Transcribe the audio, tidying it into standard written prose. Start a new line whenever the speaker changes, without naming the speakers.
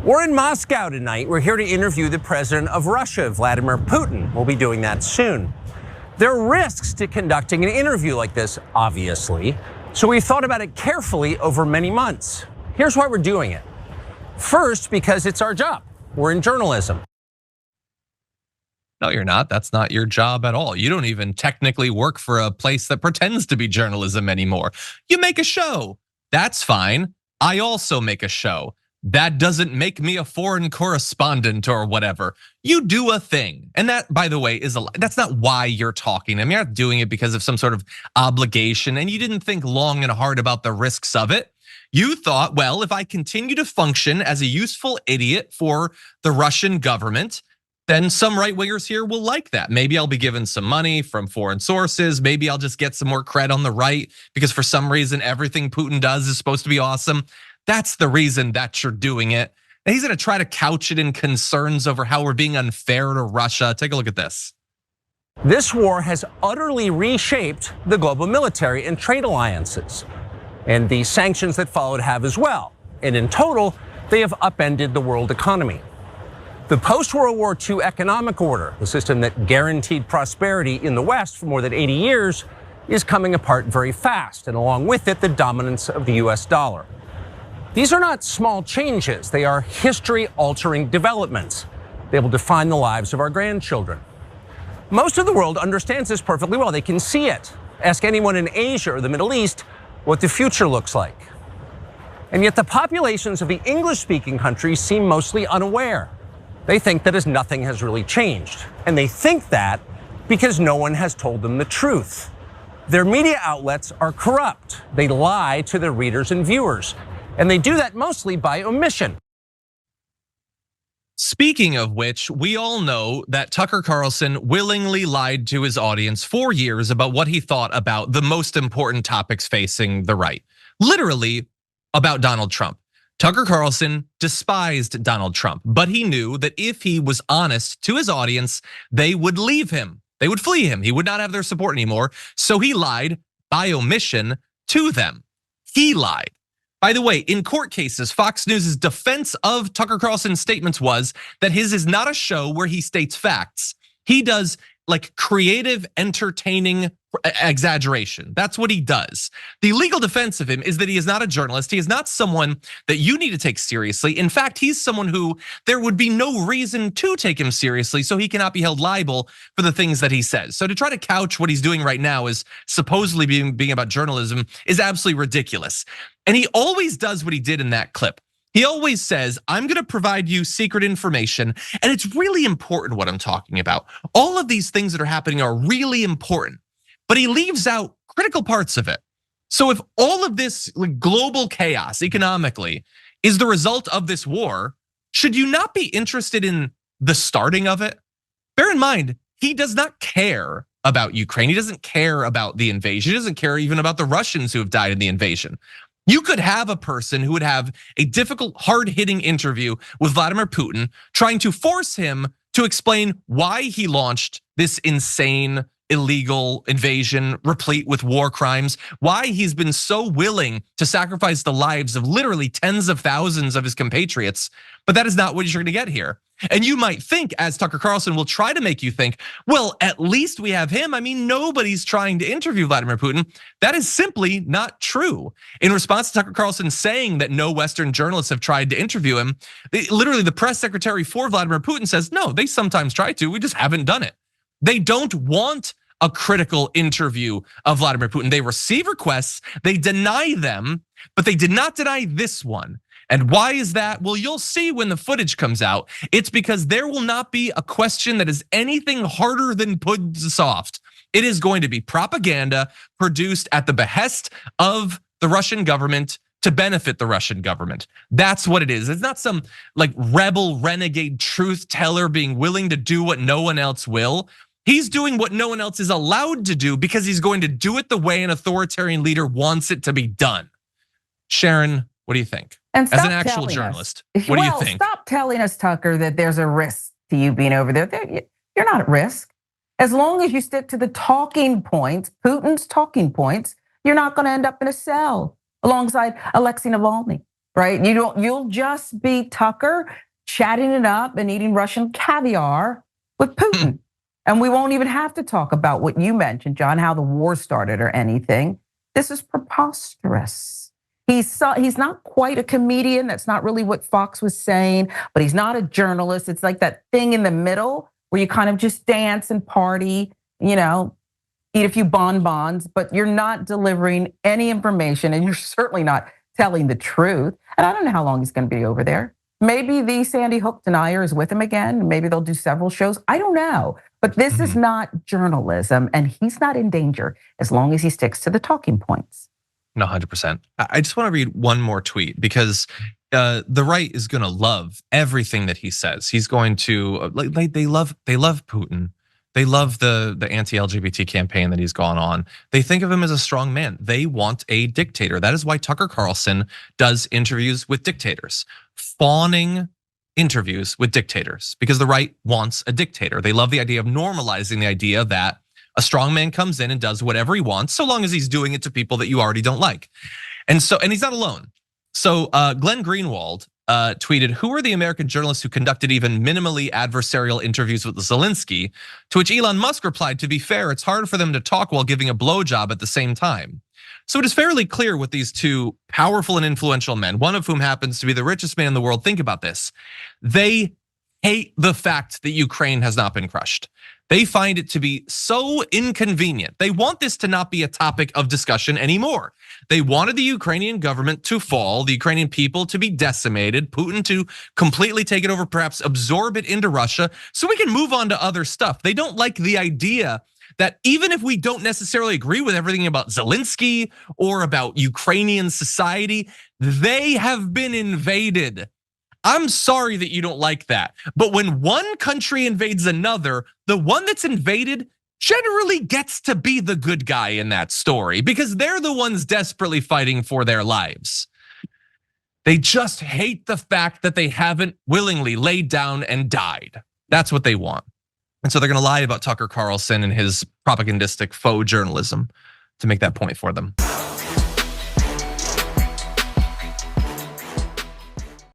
We're in Moscow tonight. We're here to interview the president of Russia, Vladimir Putin. We'll be doing that soon. There are risks to conducting an interview like this, obviously, so we thought about it carefully over many months. Here's why we're doing it. First, because it's our job. We're in journalism.
No, you're not. That's not your job at all. You don't even technically work for a place that pretends to be journalism anymore. You make a show. That's fine. I also make a show. That doesn't make me a foreign correspondent or whatever. You do a thing. And that, by the way, that's not why you're talking. I mean, you're not doing it because of some sort of obligation, and you didn't think long and hard about the risks of it. You thought, well, if I continue to function as a useful idiot for the Russian government, then some right-wingers here will like that. Maybe I'll be given some money from foreign sources. Maybe I'll just get some more cred on the right because for some reason, everything Putin does is supposed to be awesome. That's the reason that you're doing it. And he's gonna try to couch it in concerns over how we're being unfair to Russia. Take a look at this.
This war has utterly reshaped the global military and trade alliances. And the sanctions that followed have as well. And in total, they have upended the world economy. The post-World War II economic order, the system that guaranteed prosperity in the West for more than 80 years, is coming apart very fast, and along with it, the dominance of the US dollar. These are not small changes. They are history-altering developments. They will define the lives of our grandchildren. Most of the world understands this perfectly well. They can see it. Ask anyone in Asia or the Middle East what the future looks like. And yet the populations of the English-speaking countries seem mostly unaware. They think that as nothing has really changed. And they think that because no one has told them the truth. Their media outlets are corrupt. They lie to their readers and viewers. And they do that mostly by omission.
Speaking of which, we all know that Tucker Carlson willingly lied to his audience for years about what he thought about the most important topics facing the right. Literally about Donald Trump. Tucker Carlson despised Donald Trump, but he knew that if he was honest to his audience, they would leave him. They would flee him. He would not have their support anymore. So he lied by omission to them. He lied. By the way, in court cases, Fox News' defense of Tucker Carlson's statements was that his is not a show where he states facts. He does like creative, entertaining exaggeration. That's what he does. The legal defense of him is that he is not a journalist. He is not someone that you need to take seriously. In fact, he's someone who there would be no reason to take him seriously, so he cannot be held liable for the things that he says. So to try to couch what he's doing right now as supposedly being about journalism is absolutely ridiculous. And he always does what he did in that clip. He always says, I'm gonna provide you secret information, and it's really important what I'm talking about. All of these things that are happening are really important, but he leaves out critical parts of it. So if all of this global chaos economically is the result of this war, should you not be interested in the starting of it? Bear in mind, he does not care about Ukraine. He doesn't care about the invasion. He doesn't care even about the Russians who have died in the invasion. You could have a person who would have a difficult, hard-hitting interview with Vladimir Putin, trying to force him to explain why he launched this insane, illegal invasion replete with war crimes, why he's been so willing to sacrifice the lives of literally tens of thousands of his compatriots. But that is not what you're gonna get here. And you might think, as Tucker Carlson will try to make you think, well, at least we have him. I mean, nobody's trying to interview Vladimir Putin. That is simply not true. In response to Tucker Carlson saying that no Western journalists have tried to interview him, literally the press secretary for Vladimir Putin says, no, they sometimes try to, we just haven't done it. They don't want a critical interview of Vladimir Putin. They receive requests, they deny them, but they did not deny this one. And why is that? Well, you'll see when the footage comes out. It's because there will not be a question that is anything harder than pudding soft. It is going to be propaganda produced at the behest of the Russian government to benefit the Russian government. That's what it is. It's not some like rebel, renegade truth teller being willing to do what no one else will. He's doing what no one else is allowed to do because he's going to do it the way an authoritarian leader wants it to be done. Sharon, what do you think?
And
as an actual journalist, what do you think?
Stop telling us, Tucker, that there's a risk to you being over there. You're not at risk. As long as you stick to the talking points, Putin's talking points, you're not gonna end up in a cell alongside Alexei Navalny right? You'll just be Tucker chatting it up and eating Russian caviar with Putin. And we won't even have to talk about what you mentioned, John, how the war started or anything. This is preposterous. He's not quite a comedian. That's not really what Fox was saying, but he's not a journalist. It's like that thing in the middle where you kind of just dance and party, eat a few bonbons, but you're not delivering any information and you're certainly not telling the truth. And I don't know how long he's going to be over there. Maybe the Sandy Hook denier is with him again. Maybe they'll do several shows. I don't know. But this is not journalism, and he's not in danger as long as he sticks to the talking points.
No, 100%. I just want to read one more tweet because the right is going to love everything that he says. He's going to they love Putin. They love the anti-LGBT campaign that he's gone on. They think of him as a strong man. They want a dictator. That is why Tucker Carlson does interviews with dictators, fawning interviews with dictators, because the right wants a dictator. They love the idea of normalizing the idea that a strong man comes in and does whatever he wants, so long as he's doing it to people that you already don't like. And he's not alone. So Glenn Greenwald tweeted, "Who are the American journalists who conducted even minimally adversarial interviews with Zelensky?" To which Elon Musk replied, "To be fair, it's hard for them to talk while giving a blowjob at the same time." So it is fairly clear with these two powerful and influential men, one of whom happens to be the richest man in the world. Think about this. They hate the fact that Ukraine has not been crushed. They find it to be so inconvenient. They want this to not be a topic of discussion anymore. They wanted the Ukrainian government to fall, the Ukrainian people to be decimated, Putin to completely take it over, perhaps absorb it into Russia, so we can move on to other stuff. They don't like the idea that even if we don't necessarily agree with everything about Zelensky or about Ukrainian society, they have been invaded. I'm sorry that you don't like that. But when one country invades another, the one that's invaded generally gets to be the good guy in that story because they're the ones desperately fighting for their lives. They just hate the fact that they haven't willingly laid down and died. That's what they want. And so they're gonna lie about Tucker Carlson and his propagandistic faux journalism to make that point for them.